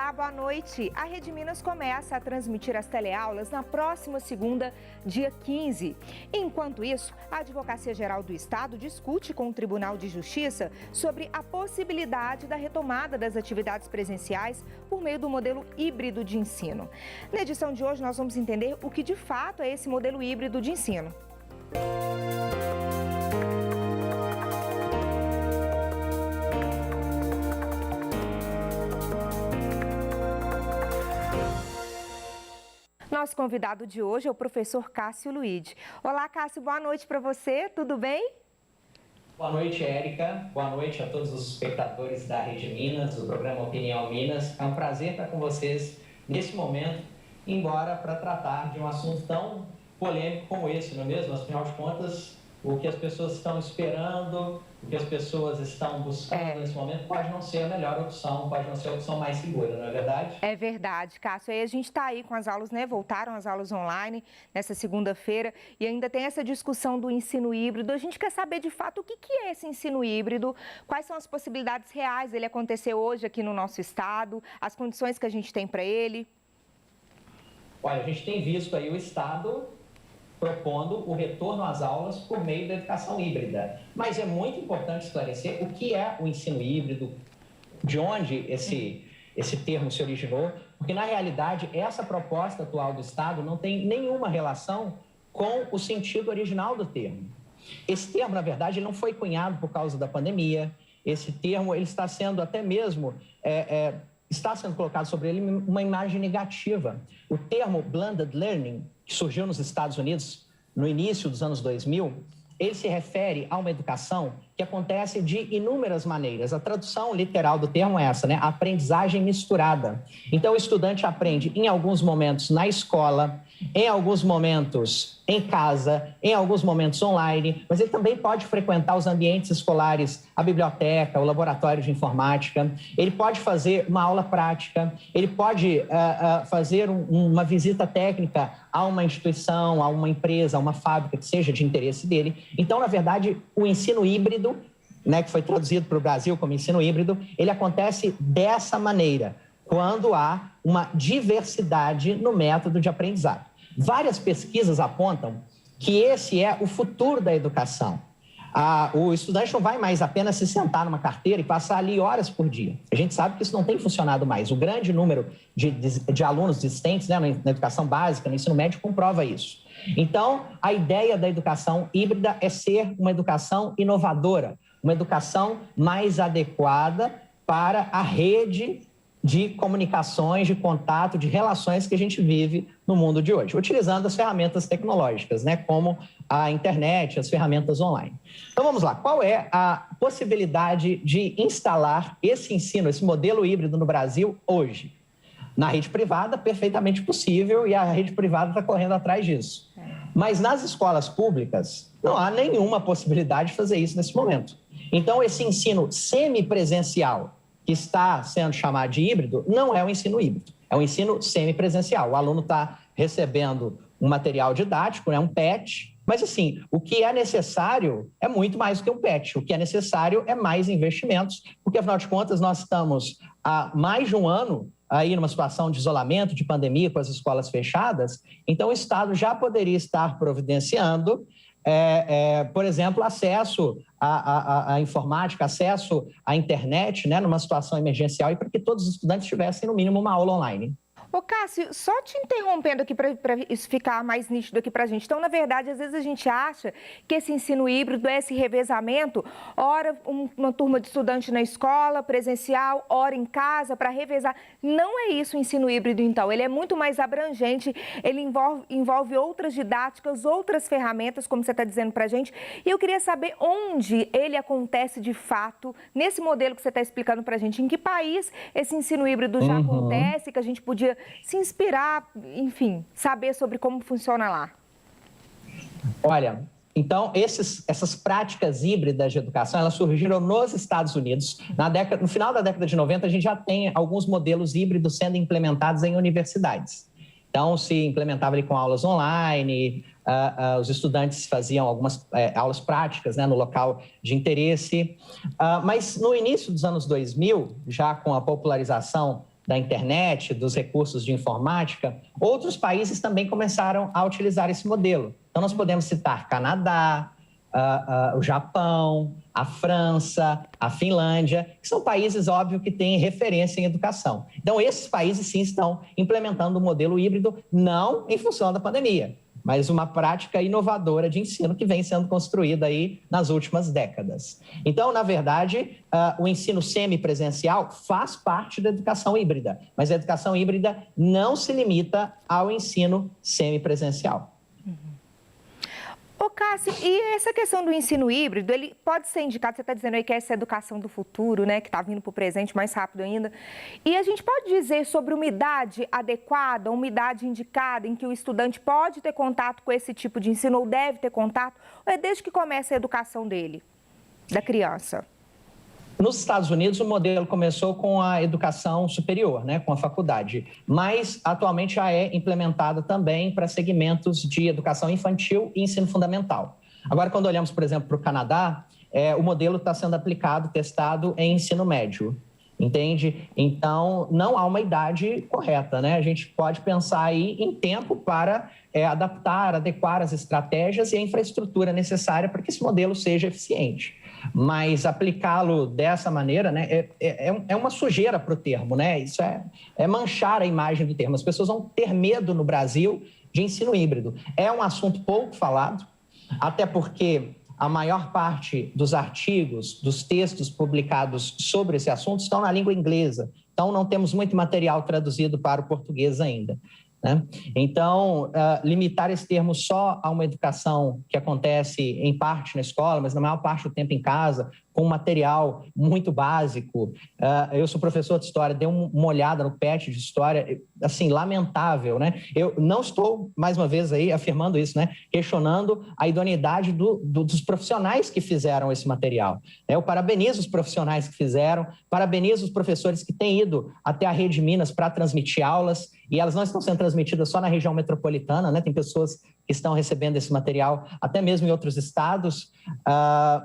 Olá, boa noite. A Rede Minas começa a transmitir as teleaulas na próxima segunda, dia 15. Enquanto isso, a Advocacia Geral do Estado discute com o Tribunal de Justiça sobre a possibilidade da retomada das atividades presenciais por meio do modelo híbrido de ensino. Na edição de hoje, nós vamos entender o que de fato é esse modelo híbrido de ensino. Nosso convidado de hoje é o professor Cássio Luide. Olá, Cássio, boa noite para você, tudo bem? Boa noite, Érica. Boa noite a todos os espectadores da Rede Minas, do programa Opinião Minas. É um prazer estar com vocês nesse momento, embora para tratar de um assunto tão polêmico como esse, não é mesmo? Afinal de contas, o que as pessoas estão esperando, o que as pessoas estão buscando nesse momento pode não ser a melhor opção, pode não ser a opção mais segura, não é verdade? É verdade, Cássio. Aí a gente está aí com as aulas, né? Voltaram as aulas online nessa segunda-feira e ainda tem essa discussão do ensino híbrido. A gente quer saber de fato o que é esse ensino híbrido, quais são as possibilidades reais dele acontecer hoje aqui no nosso estado, as condições que a gente tem para ele. Olha, a gente tem visto aí o Estado propondo o retorno às aulas por meio da educação híbrida. Mas é muito importante esclarecer o que é o ensino híbrido, de onde esse termo se originou, porque, na realidade, essa proposta atual do Estado não tem nenhuma relação com o sentido original do termo. Esse termo, na verdade, não foi cunhado por causa da pandemia. Esse termo ele está sendo até mesmo... está sendo colocado sobre ele uma imagem negativa. O termo blended learning, que surgiu nos Estados Unidos no início dos anos 2000, ele se refere a uma educação que acontece de inúmeras maneiras. A tradução literal do termo é essa, né? Aprendizagem misturada. Então, o estudante aprende em alguns momentos na escola, em alguns momentos em casa, em alguns momentos online, mas ele também pode frequentar os ambientes escolares, a biblioteca, o laboratório de informática, ele pode fazer uma aula prática, ele pode fazer uma visita técnica a uma instituição, a uma empresa, a uma fábrica que seja de interesse dele. Então, na verdade, o ensino híbrido, né, que foi traduzido para o Brasil como ensino híbrido, ele acontece dessa maneira, quando há uma diversidade no método de aprendizado. Várias pesquisas apontam que esse é o futuro da educação. O estudante não vai mais apenas se sentar numa carteira e passar ali horas por dia. A gente sabe que isso não tem funcionado mais. O grande número de alunos existentes, né, na educação básica, no ensino médio, comprova isso. Então, a ideia da educação híbrida é ser uma educação inovadora, uma educação mais adequada para a rede de comunicações, de contato, de relações que a gente vive no mundo de hoje, utilizando as ferramentas tecnológicas, né, como a internet, as ferramentas online. Então, vamos lá. Qual é a possibilidade de instalar esse ensino, esse modelo híbrido no Brasil hoje? Na rede privada, perfeitamente possível, e a rede privada está correndo atrás disso. Mas nas escolas públicas, não há nenhuma possibilidade de fazer isso nesse momento. Então, esse ensino semipresencial, que está sendo chamado de híbrido, não é um ensino híbrido, é um ensino semipresencial. O aluno está recebendo um material didático, né, um PET, mas assim, o que é necessário é muito mais do que um PET, o que é necessário é mais investimentos, porque afinal de contas nós estamos há mais de um ano aí numa situação de isolamento, de pandemia, com as escolas fechadas, então o Estado já poderia estar providenciando por exemplo, acesso à informática, acesso à internet, né, numa situação emergencial e para que todos os estudantes tivessem, no mínimo, uma aula online. Ô, Cássio, só te interrompendo aqui para isso ficar mais nítido aqui para a gente. Então, na verdade, às vezes a gente acha que esse ensino híbrido é esse revezamento, ora uma turma de estudante na escola, presencial, ora em casa, para revezar. Não é isso o ensino híbrido, então. Ele é muito mais abrangente, ele envolve outras didáticas, outras ferramentas, como você está dizendo para a gente. E eu queria saber onde ele acontece de fato, nesse modelo que você está explicando para a gente. Em que país esse ensino híbrido já acontece, que a gente podia se inspirar, enfim, saber sobre como funciona lá? Olha, então essas práticas híbridas de educação, elas surgiram nos Estados Unidos. No final da década de 90, a gente já tem alguns modelos híbridos sendo implementados em universidades. Então, se implementava ali com aulas online, os estudantes faziam algumas aulas práticas, né, no local de interesse. Mas no início dos anos 2000, já com a popularização da internet, dos recursos de informática, outros países também começaram a utilizar esse modelo. Então, nós podemos citar Canadá, o Japão, a França, a Finlândia, que são países, óbvio, que têm referência em educação. Então, esses países, sim, estão implementando o modelo híbrido, não em função da pandemia, mas uma prática inovadora de ensino que vem sendo construída aí nas últimas décadas. Então, na verdade, o ensino semipresencial faz parte da educação híbrida, mas a educação híbrida não se limita ao ensino semipresencial. Ô, Cássio, e essa questão do ensino híbrido, ele pode ser indicado, você está dizendo aí que é essa educação do futuro, né, que está vindo para o presente mais rápido ainda, e a gente pode dizer sobre uma idade adequada, uma idade indicada em que o estudante pode ter contato com esse tipo de ensino ou deve ter contato, ou é desde que começa a educação dele, da criança? Nos Estados Unidos, o modelo começou com a educação superior, né, com a faculdade, mas atualmente já é implementado também para segmentos de educação infantil e ensino fundamental. Agora, quando olhamos, por exemplo, para o Canadá, o modelo está sendo aplicado, testado em ensino médio, entende? Então, não há uma idade correta, né? A gente pode pensar aí em tempo para adaptar, adequar as estratégias e a infraestrutura necessária para que esse modelo seja eficiente. Mas aplicá-lo dessa maneira, né, é uma sujeira para o termo, né? Isso é manchar a imagem do termo. As pessoas vão ter medo no Brasil de ensino híbrido. É um assunto pouco falado, até porque a maior parte dos artigos, dos textos publicados sobre esse assunto estão na língua inglesa. Então, não temos muito material traduzido para o português ainda, né? Então, limitar esse termo só a uma educação que acontece em parte na escola, mas na maior parte do tempo em casa, com um material muito básico. Eu sou professor de história, dei uma olhada no PET de história, assim, lamentável, né? Eu não estou, mais uma vez, aí afirmando isso, né? Questionando a idoneidade dos profissionais que fizeram esse material. Eu parabenizo os profissionais que fizeram, parabenizo os professores que têm ido até a Rede Minas para transmitir aulas, e elas não estão sendo transmitidas só na região metropolitana, né? Tem pessoas que estão recebendo esse material até mesmo em outros estados,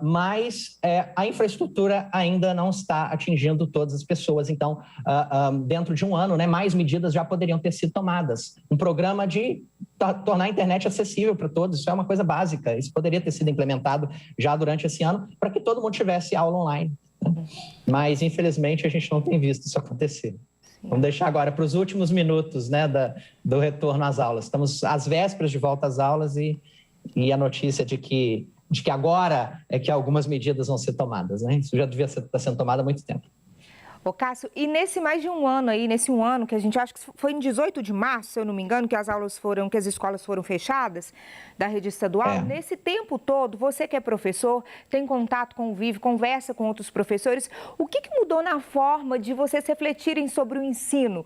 mas a infraestrutura ainda não está atingindo todas as pessoas. Então, dentro de um ano, né, mais medidas já poderiam ter sido tomadas. Um programa de tornar a internet acessível para todos, isso é uma coisa básica. Isso poderia ter sido implementado já durante esse ano para que todo mundo tivesse aula online, né? Mas, infelizmente, a gente não tem visto isso acontecer. Vamos deixar agora para os últimos minutos, né, do retorno às aulas. Estamos às vésperas de volta às aulas e a notícia de que agora é que algumas medidas vão ser tomadas, né? Isso já devia estar sendo tomado há muito tempo. Ô, Cássio, e nesse mais de um ano aí, nesse um ano que a gente acha que foi em 18 de março, se eu não me engano, que as escolas foram fechadas da rede estadual, nesse tempo todo, você que é professor, tem contato, convive, conversa com outros professores, o que mudou na forma de vocês refletirem sobre o ensino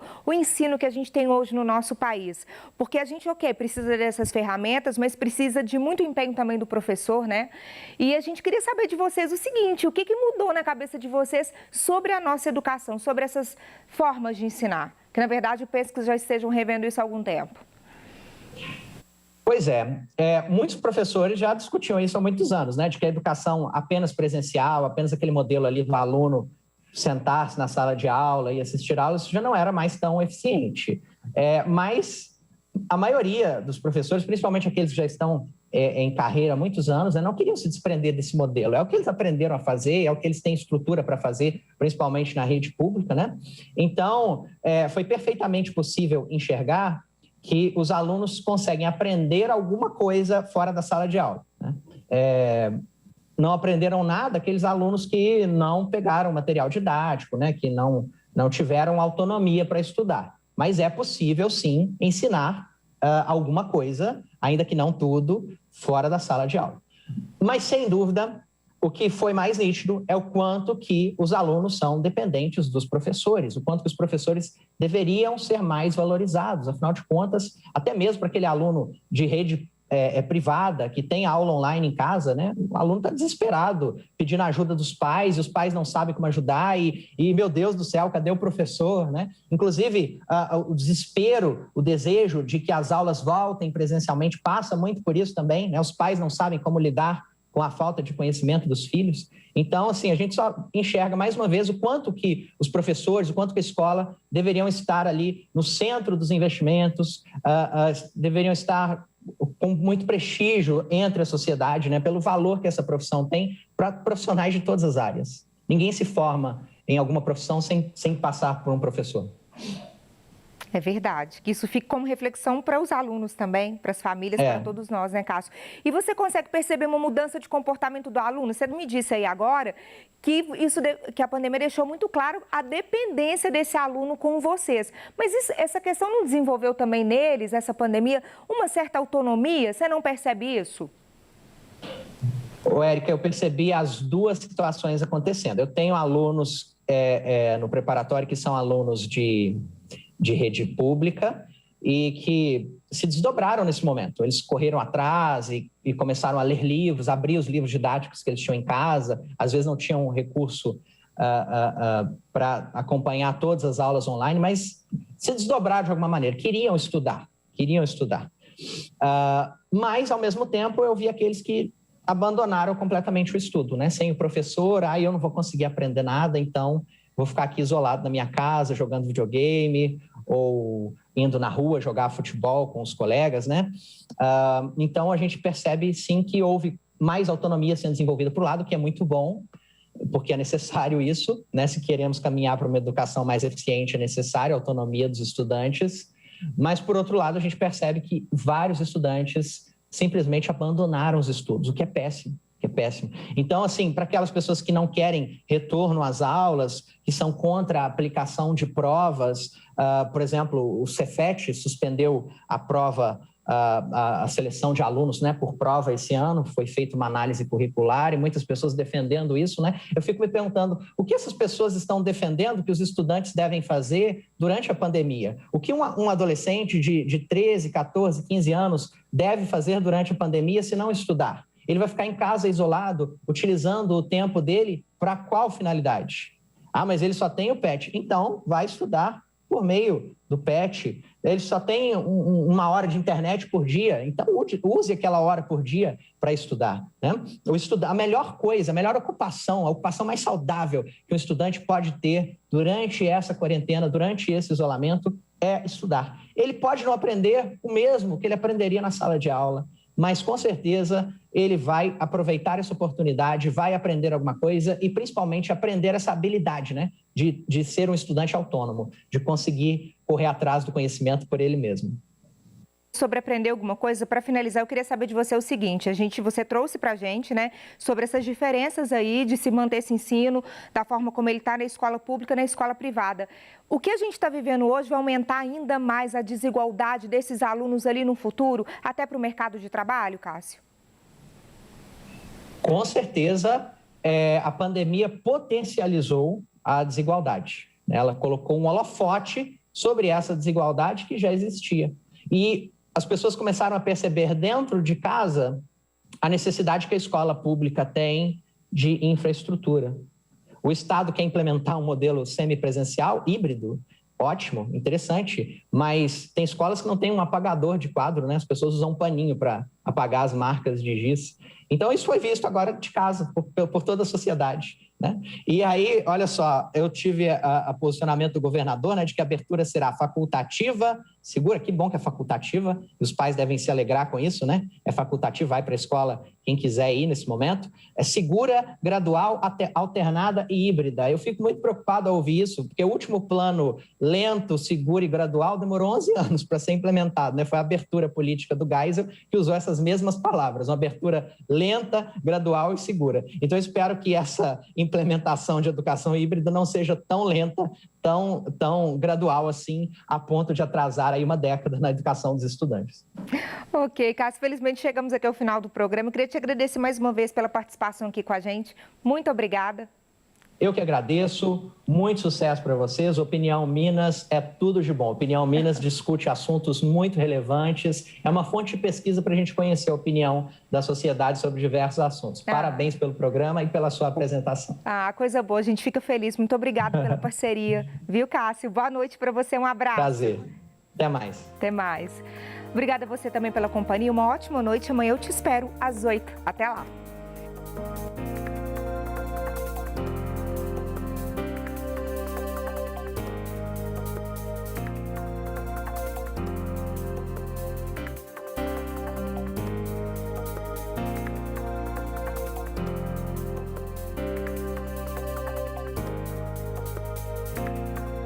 que a gente tem hoje no nosso país? Porque a gente, precisa dessas ferramentas, mas precisa de muito empenho também do professor, né? E a gente queria saber de vocês o seguinte, o que mudou na cabeça de vocês sobre a nossa educação, sobre essas formas de ensinar, que na verdade eu penso que já estejam revendo isso há algum tempo. Pois é, muitos professores já discutiam isso há muitos anos, né, de que a educação apenas presencial, apenas aquele modelo ali do aluno sentar-se na sala de aula e assistir aulas, isso já não era mais tão eficiente. Mas a maioria dos professores, principalmente aqueles que já estão em carreira há muitos anos, não queriam se desprender desse modelo. É o que eles aprenderam a fazer, é o que eles têm estrutura para fazer, principalmente na rede pública, né? Então, foi perfeitamente possível enxergar que os alunos conseguem aprender alguma coisa fora da sala de aula, né? Não aprenderam nada aqueles alunos que não pegaram material didático, né? Que não tiveram autonomia para estudar. Mas é possível, sim, ensinar alguma coisa, ainda que não tudo, fora da sala de aula. Mas, sem dúvida, o que foi mais nítido é o quanto que os alunos são dependentes dos professores, o quanto que os professores deveriam ser mais valorizados. Afinal de contas, até mesmo para aquele aluno de rede privada, que tem aula online em casa, né? O aluno está desesperado, pedindo ajuda dos pais, e os pais não sabem como ajudar, e meu Deus do céu, cadê o professor, né? Inclusive, o desespero, o desejo de que as aulas voltem presencialmente passa muito por isso também, né? Os pais não sabem como lidar com a falta de conhecimento dos filhos. Então, assim, a gente só enxerga mais uma vez o quanto que os professores, o quanto que a escola deveriam estar ali no centro dos investimentos, deveriam estar com muito prestígio entre a sociedade, né, pelo valor que essa profissão tem para profissionais de todas as áreas. Ninguém se forma em alguma profissão sem passar por um professor. É verdade, que isso fique como reflexão para os alunos também, para as famílias, para todos nós, né, Cássio? E você consegue perceber uma mudança de comportamento do aluno? Você me disse aí agora que a pandemia deixou muito claro a dependência desse aluno com vocês. Mas essa questão não desenvolveu também neles, essa pandemia, uma certa autonomia? Você não percebe isso? Érica, eu percebi as duas situações acontecendo. Eu tenho alunos no preparatório que são alunos de rede pública e que se desdobraram nesse momento. Eles correram atrás e começaram a ler livros, abrir os livros didáticos que eles tinham em casa. Às vezes não tinham recurso para acompanhar todas as aulas online, mas se desdobraram de alguma maneira, queriam estudar. Mas, ao mesmo tempo, eu vi aqueles que abandonaram completamente o estudo, né? Sem o professor, eu não vou conseguir aprender nada, então vou ficar aqui isolado na minha casa, jogando videogame ou indo na rua jogar futebol com os colegas, né? Então, a gente percebe, sim, que houve mais autonomia sendo desenvolvida por um lado, que é muito bom, porque é necessário isso, né? Se queremos caminhar para uma educação mais eficiente, é necessário a autonomia dos estudantes. Mas, por outro lado, a gente percebe que vários estudantes simplesmente abandonaram os estudos, o que é péssimo. Então, assim, para aquelas pessoas que não querem retorno às aulas, que são contra a aplicação de provas, por exemplo, o Cefet suspendeu a prova, a seleção de alunos, né, por prova esse ano, foi feita uma análise curricular e muitas pessoas defendendo isso, né? Eu fico me perguntando o que essas pessoas estão defendendo que os estudantes devem fazer durante a pandemia? O que um adolescente de 13, 14, 15 anos deve fazer durante a pandemia se não estudar? Ele vai ficar em casa isolado, utilizando o tempo dele para qual finalidade? Mas ele só tem o PET. Então, vai estudar por meio do PET. Ele só tem uma hora de internet por dia, então use aquela hora por dia para estudar, né? A melhor coisa, a melhor ocupação, a ocupação mais saudável que um estudante pode ter durante essa quarentena, durante esse isolamento, é estudar. Ele pode não aprender o mesmo que ele aprenderia na sala de aula, mas com certeza ele vai aproveitar essa oportunidade, vai aprender alguma coisa e principalmente aprender essa habilidade, né, de ser um estudante autônomo, de conseguir correr atrás do conhecimento por ele mesmo. Sobre aprender alguma coisa, para finalizar, eu queria saber de você o seguinte, você trouxe para a gente, né, sobre essas diferenças aí de se manter esse ensino, da forma como ele está na escola pública e na escola privada. O que a gente está vivendo hoje vai aumentar ainda mais a desigualdade desses alunos ali no futuro, até para o mercado de trabalho, Cássio? Com certeza, a pandemia potencializou a desigualdade. Ela colocou um holofote sobre essa desigualdade que já existia. E as pessoas começaram a perceber dentro de casa a necessidade que a escola pública tem de infraestrutura. O Estado quer implementar um modelo semipresencial, híbrido, ótimo, interessante, mas tem escolas que não têm um apagador de quadro, né? As pessoas usam um paninho para apagar as marcas de giz. Então, isso foi visto agora de casa, por toda a sociedade, né? E aí, olha só, eu tive a posicionamento do governador, né, de que a abertura será facultativa, segura, que bom que é facultativa, e os pais devem se alegrar com isso, né? É facultativo, vai para a escola quem quiser ir nesse momento. É segura, gradual, alternada e híbrida. Eu fico muito preocupado ao ouvir isso, porque o último plano lento, seguro e gradual demorou 11 anos para ser implementado, né? Foi a abertura política do Geisel que usou essas mesmas palavras, uma abertura lenta, gradual e segura. Então, eu espero que essa implementação de educação híbrida não seja tão lenta, tão gradual assim, a ponto de atrasar aí uma década na educação dos estudantes. Ok, Cássio, felizmente chegamos aqui ao final do programa. Eu queria te agradecer mais uma vez pela participação aqui com a gente. Muito obrigada. Eu que agradeço, muito sucesso para vocês. Opinião Minas é tudo de bom. Opinião Minas discute assuntos muito relevantes, é uma fonte de pesquisa para a gente conhecer a opinião da sociedade sobre diversos assuntos. Parabéns pelo programa e pela sua apresentação. Coisa boa, a gente fica feliz. Muito obrigada pela parceria. Viu, Cássio? Boa noite para você, um abraço. Prazer. Até mais. Até mais. Obrigada a você também pela companhia, uma ótima noite. Amanhã eu te espero às 8. Até lá.